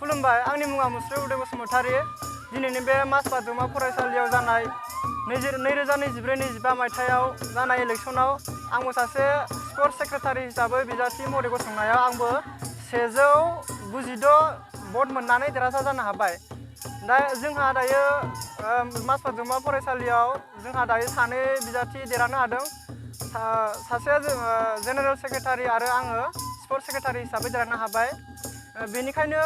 खुलुमबाय आंनि मुङा मुस्रि उदय बसुमतारी दिनैनि बे माजबाद जौमा फरायसालियाव जानाय 2024-25 मायथाइयाव जानाय इलेक्सनाव आंबो सासे स्पर्ट्स सेक्रेटारि हिसाबै बिजाथि महरै गसंनायाव आंबो 196 भट मोननानै देरहासार जानो हाबाय। दा जोंहा दायो माजबाद जौमा फरायसालियाव जोंहा दायो सानै बिजाथि देरहानो हादों। सासेया जेनेरेल सेक्रेटारि आरो आङो स्पर्ट्स सेक्रेटारि हिसाबै देरहानो हाबाय। बेनिखायनो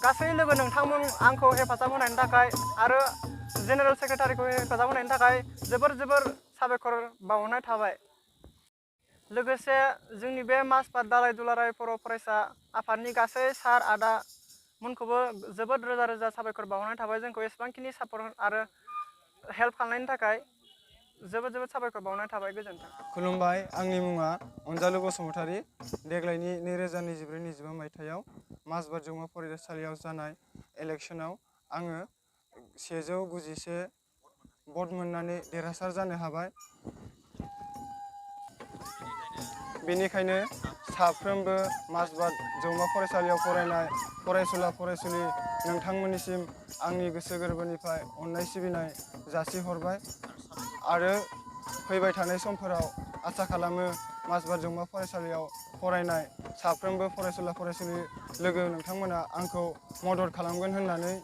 गासै लोगो नोंथांमोन आंखौ हेफाजाब होनायनि थाखाय आरो जेनेरेल सेक्रेटारिखौ हेफाजाब होनायनि थाखाय जोबोर साबायखर बावहरनाय थाबाय। लोगोसे जोंनि बे माजबाद दालाइ दुलाराय बर' फरायसा आफादनि गासै सार आदा मोनखौबो जोबोद रोजा साबायखर बावहरनाय थाबाय। जोंखौ एसेबांखिनि सापर्ट आरो हेल्प खालामनायनि थाखाय जोबोद साबायखर बावहरनाय थाबाय। गोजोन्थों। खुलुमबाय आंनि मुङा अनजालु बसुमतारी। देग्लायनि 2024-25 मायथाइयाव माजबाद जौमा फरायसालियाव जानाय इलेक्सनाव आङो 191 भट मोननानै देरहासार जानो हाबाय। बेनिखायनो साफ्रोमबो माजबाद जौमा फरायसालियाव फरायनाय फरायसुला फरायसुलि नोंथांमोननिसिम आंनि गोसो गोरबोनिफ्राय अननाय सिबिनाय जासिहरबाय आरो फैबाय थानाय समफोराव आसा खालामो माजबाद जौमा फरायसालियाव फरायनाय साफ्रोमबो फरायसुला फरायसुलि लोगो नोंथांमोना आंखौ मदद खालामगोन होननानै